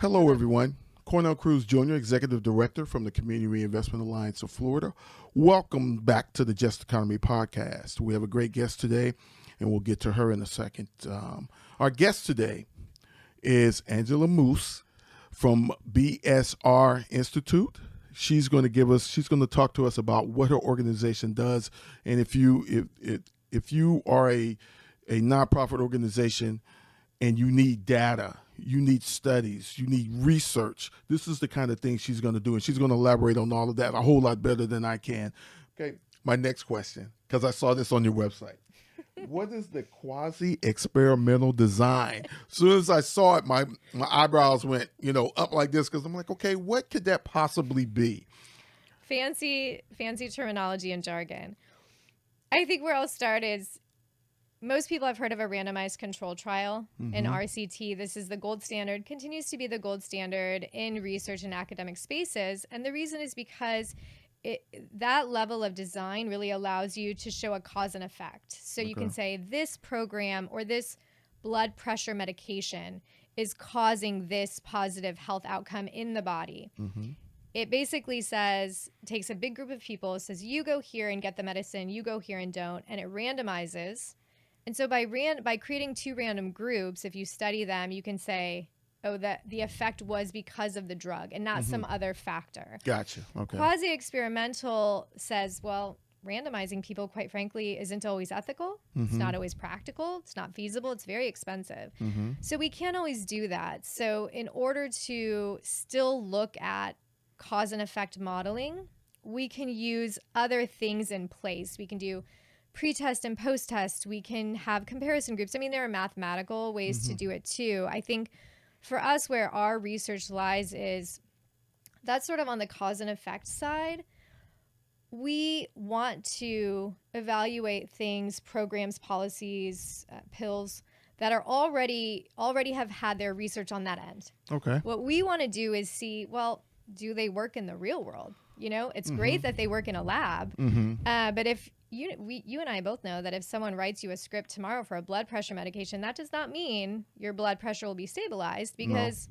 Hello, everyone. Cornell Cruz Jr., Executive Director from the Community Reinvestment Alliance of Florida. Welcome back to the Just Economy podcast. We have a great guest today, and we'll get to her in a second. Our guest today is Angela MOOS from BSRI Institute. She's going to talk to us about what her organization does, and if you are a nonprofit organization and you need data, you need studies, you need research, this is the kind of thing she's going to do, and she's going to elaborate on all of that a whole lot better than I can. Okay, my next question, because I saw this on your website. What is the quasi-experimental design? As soon as I saw it, my eyebrows went, up like this, because I'm like, okay, what could that possibly be? Fancy terminology and jargon. I think where I'll start is most people have heard of a randomized control trial in RCT. This is the gold standard, continues to be the gold standard in research and academic spaces. And the reason is because that level of design really allows you to show a cause and effect. So you can say this program or this blood pressure medication is causing this positive health outcome in the body. It basically takes a big group of people, says you go here and get the medicine, you go here and don't, and it randomizes. And so by creating two random groups, if you study them, you can say, oh, that the effect was because of the drug and not some other factor. Gotcha. Okay. Quasi-experimental says, well, randomizing people, quite frankly, isn't always ethical. It's not always practical. It's not feasible. It's very expensive. So we can't always do that. So in order to still look at cause and effect modeling, we can use other things in place. We can do pre-test and post-test. We can have comparison groups. I mean, there are mathematical ways to do it too. I think for us, where our research lies is that's sort of on the cause and effect side. We want to evaluate things, programs, policies, pills that are already have had their research on that end. Okay. What we want to do is see, well, do they work in the real world? It's great that they work in a lab, but if you and I both know that if someone writes you a script tomorrow for a blood pressure medication, that does not mean your blood pressure will be stabilized, because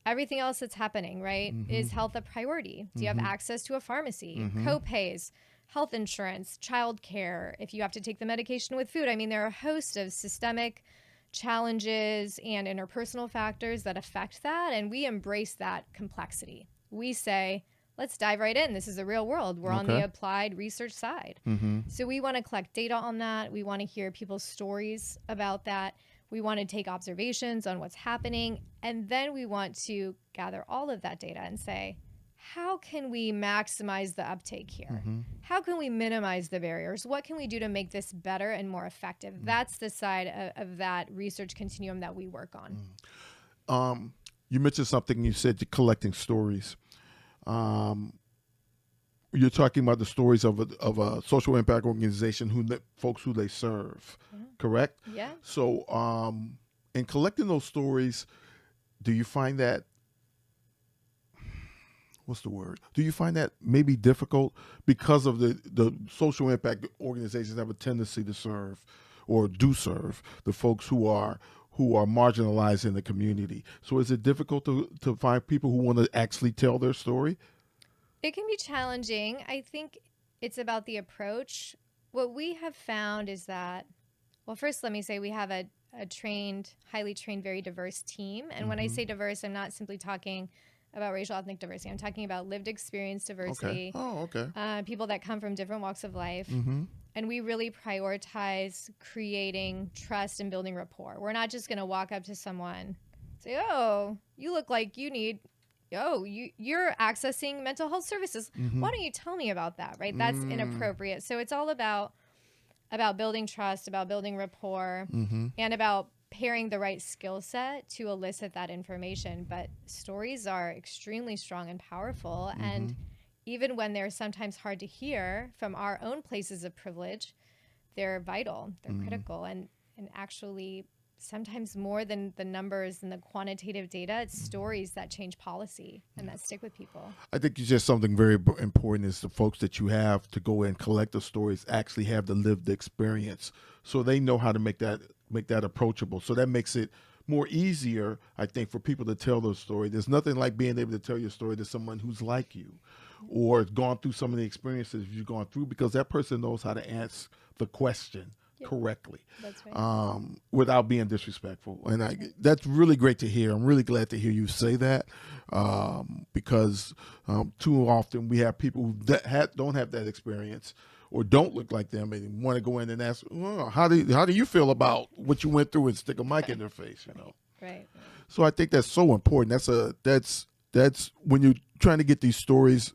everything else that's happening, right? Is health a priority? Do you have access to a pharmacy, co-pays, health insurance, childcare, if you have to take the medication with food? I mean, there are a host of systemic challenges and interpersonal factors that affect that, and we embrace that complexity. We say, let's dive right in. This is the real world. We're on the applied research side. So we want to collect data on that. We want to hear people's stories about that. We want to take observations on what's happening. And then we want to gather all of that data and say, how can we maximize the uptake here? How can we minimize the barriers? What can we do to make this better and more effective? That's the side of that research continuum that we work on. You mentioned something. You said you're collecting stories. You're talking about the stories of a social impact organization, folks who they serve, correct? Yeah. So, in collecting those stories, do you find that, do you find that maybe difficult because of the social impact organizations have a tendency to serve or do serve the folks who are marginalized in the community? So is it difficult to find people who want to actually tell their story? It can be challenging. I think it's about the approach. What we have found is that, well, first let me say we have a highly trained, very diverse team. And when I say diverse, I'm not simply talking about racial ethnic diversity. I'm talking about lived experience diversity. People that come from different walks of life. And we really prioritize creating trust and building rapport. We're not just going to walk up to someone and say, oh, you look like you need, you're accessing mental health services. Why don't you tell me about that, right? That's inappropriate. So it's all about building trust, about building rapport, and about pairing the right skill set to elicit that information. But stories are extremely strong and powerful. And even when they're sometimes hard to hear from our own places of privilege, they're vital, they're critical, and actually sometimes more than the numbers and the quantitative data, it's stories that change policy and that stick with people. I think you said something very important is the folks that you have to go and collect the stories actually have the lived experience, so they know how to make that approachable. So that makes it more easier, I think, for people to tell their story. There's nothing like being able to tell your story to someone who's like you or has gone through some of the experiences you've gone through, because that person knows how to ask the question correctly. That's right. Without being disrespectful. And that's really great to hear. I'm really glad to hear you say that, because too often we have people who don't have that experience or don't look like them and want to go in and ask, well, how do you feel about what you went through, and stick a mic in their face, Right. So I think that's so important. That's when you're trying to get these stories,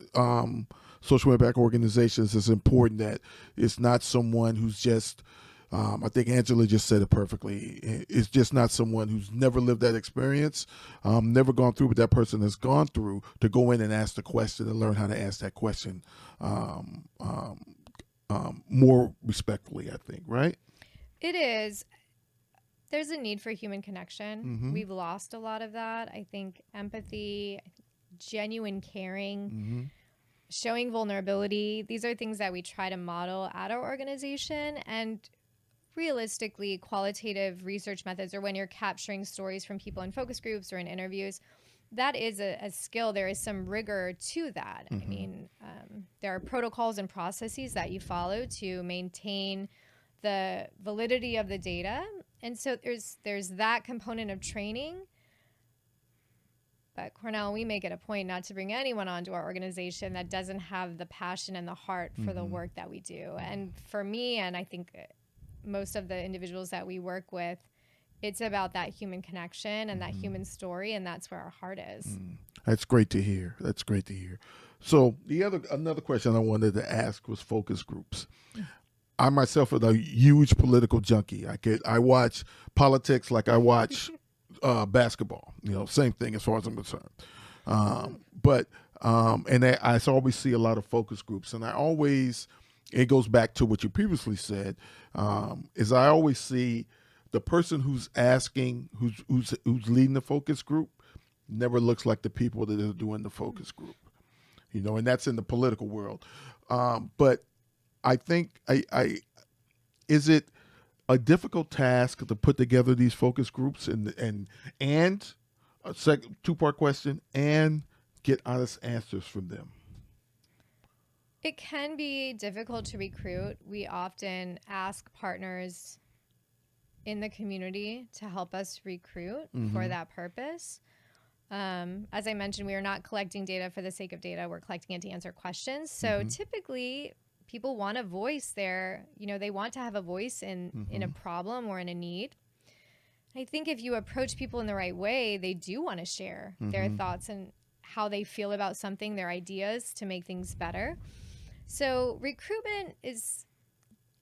social impact organizations, it's important that it's not someone who's just, I think Angela just said it perfectly. It's just not someone who's never lived that experience, never gone through what that person has gone through, to go in and ask the question and learn how to ask that question more respectfully, I think, right? It is. There's a need for human connection. Mm-hmm. We've lost a lot of that. I think empathy, genuine caring, showing vulnerability. These are things that we try to model at our organization. And realistically, qualitative research methods, or when you're capturing stories from people in focus groups or in interviews, that is a skill. There is some rigor to that. I mean, there are protocols and processes that you follow to maintain the validity of the data. And so there's that component of training. But Cornell, we make it a point not to bring anyone onto our organization that doesn't have the passion and the heart for the work that we do. And for me, and I think most of the individuals that we work with, it's about that human connection and that human story, and that's where our heart is. That's great to hear. That's great to hear. So another question I wanted to ask was focus groups. I myself am a huge political junkie. I watch politics like I watch basketball. Same thing as far as I'm concerned. And I always see a lot of focus groups, and it goes back to what you previously said, is I always see the person who's asking, who's leading the focus group, never looks like the people that are doing the focus group, and that's in the political world. But I think is it a difficult task to put together these focus groups and a second two-part question, and get honest answers from them? It can be difficult to recruit. We often ask partners in the community to help us recruit for that purpose. As I mentioned, we are not collecting data for the sake of data. We're collecting it to answer questions. So typically people want a voice there. They want to have a voice in a problem or in a need. I think if you approach people in the right way, they do want to share their thoughts and how they feel about something, their ideas to make things better. So recruitment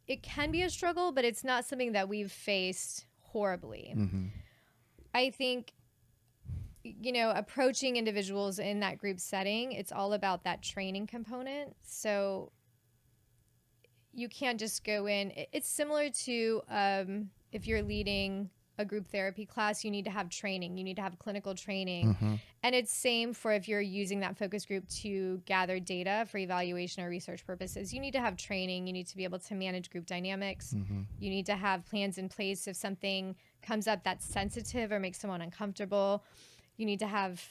it can be a struggle, but it's not something that we've faced horribly. I think, approaching individuals in that group setting, it's all about that training component. So you can't just go in. It's similar to if you're leading a group therapy class, you need to have training. You need to have clinical training. And it's same for if you're using that focus group to gather data for evaluation or research purposes. You need to have training. You need to be able to manage group dynamics. You need to have plans in place if something comes up that's sensitive or makes someone uncomfortable. You need to have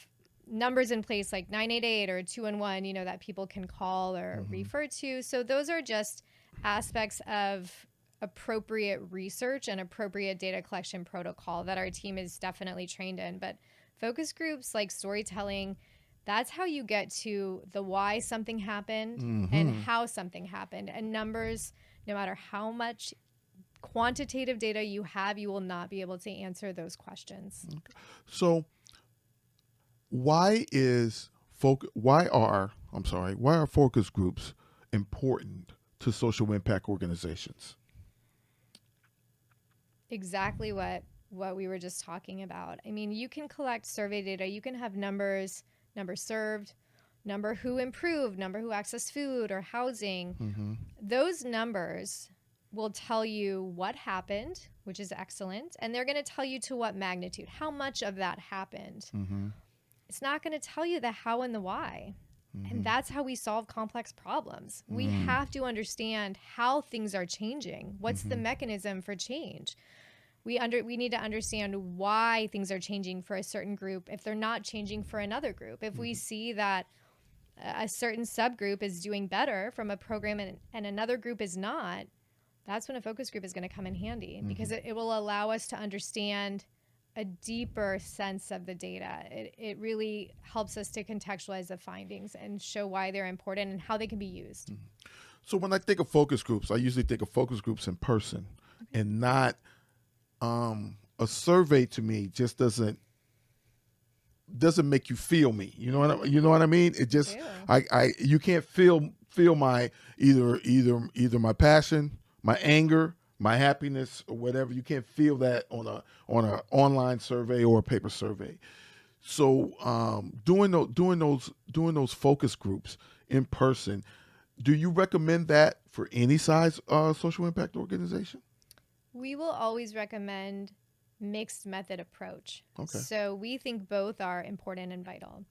numbers in place like 988 or 211, that people can call or refer to. So those are just aspects of appropriate research and appropriate data collection protocol that our team is definitely trained in. But focus groups like storytelling, that's how you get to the why something happened and how something happened. And numbers, no matter how much quantitative data you have, you will not be able to answer those questions. So why are focus groups important to social impact organizations? Exactly what we were just talking about. I mean, you can collect survey data. You can have numbers, number served, number who improved, number who accessed food or housing. Those numbers will tell you what happened, which is excellent. And they're going to tell you to what magnitude, how much of that happened. It's not going to tell you the how and the why. And that's how we solve complex problems. We have to understand how things are changing. What's the mechanism for change? we need to understand why things are changing for a certain group if they're not changing for another group. If we see that a certain subgroup is doing better from a program and another group is not, that's when a focus group is going to come in handy, because it will allow us to understand a deeper sense of the data. It really helps us to contextualize the findings and show why they're important and how they can be used. So when I think of focus groups, I usually think of focus groups in person, and not a survey. To me, just doesn't make you feel me. You know what I mean? It just you can't feel my either my passion, my anger, my happiness, or whatever. You can't feel that on a online survey or a paper survey. So doing those focus groups in person, do you recommend that for any size social impact organization? We will always recommend mixed method approach. Okay. So we think both are important and vital.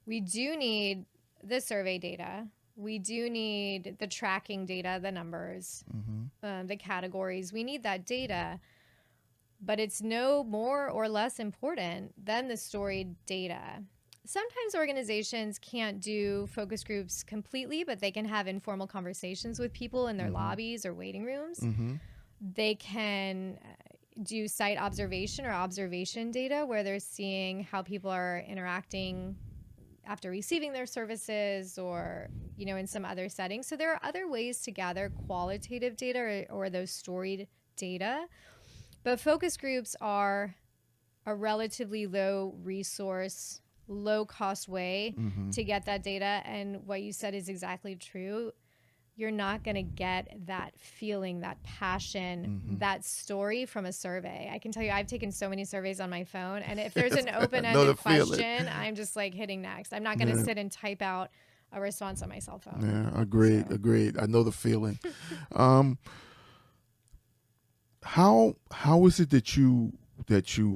We do need the survey data. We do need the tracking data, the numbers, the categories. We need that data, but it's no more or less important than the storied data. Sometimes organizations can't do focus groups completely, but they can have informal conversations with people in their lobbies or waiting rooms. They can do site observation or observation data where they're seeing how people are interacting after receiving their services, or in some other settings. So there are other ways to gather qualitative data or those storied data, but focus groups are a relatively low resource, low cost way to get that data. And what you said is exactly true. You're not going to get that feeling, that passion, that story from a survey. I can tell you, I've taken so many surveys on my phone, and if there's an open-ended question, I'm just like hitting next. I'm not going to sit and type out a response on my cell phone. Yeah, agreed. I know the feeling. How is it that you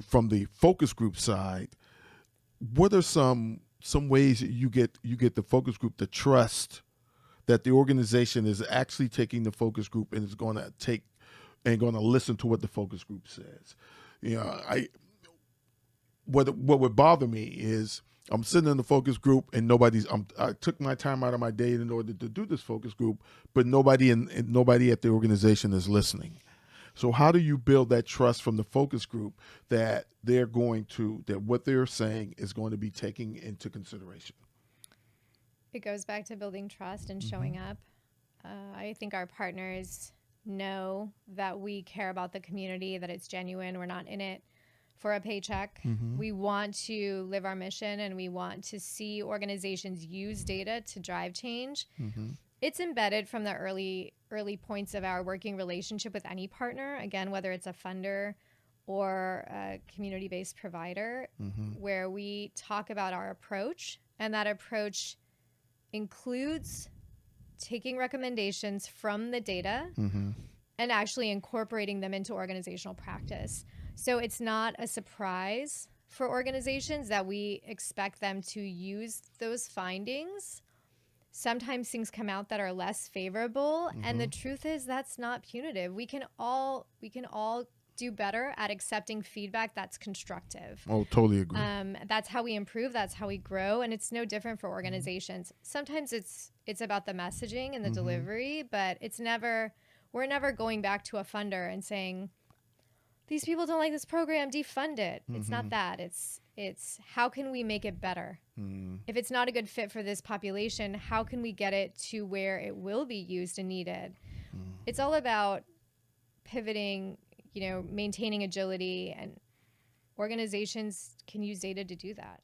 from the focus group side, what are some ways that you get the focus group to trust that the organization is actually taking the focus group and is going to listen to what the focus group says? What would bother me is I'm sitting in the focus group and I took my time out of my day in order to do this focus group, but nobody at the organization is listening. So how do you build that trust from the focus group that that what they're saying is going to be taken into consideration? It goes back to building trust and showing up. I think our partners know that we care about the community, that it's genuine. We're not in it for a paycheck. We want to live our mission, and we want to see organizations use data to drive change. It's embedded from the early points of our working relationship with any partner, again, whether it's a funder or a community-based provider, where we talk about our approach, and that approach includes taking recommendations from the data and actually incorporating them into organizational practice. So it's not a surprise for organizations that we expect them to use those findings. Sometimes things come out that are less favorable, and the truth is that's not punitive. We can all do better at accepting feedback that's constructive. Oh, totally agree. That's how we improve. That's how we grow. And it's no different for organizations. Sometimes it's about the messaging and the delivery, but we're never going back to a funder and saying, these people don't like this program, defund it. It's not that. It's how can we make it better? If it's not a good fit for this population, how can we get it to where it will be used and needed? It's all about pivoting, maintaining agility, and organizations can use data to do that.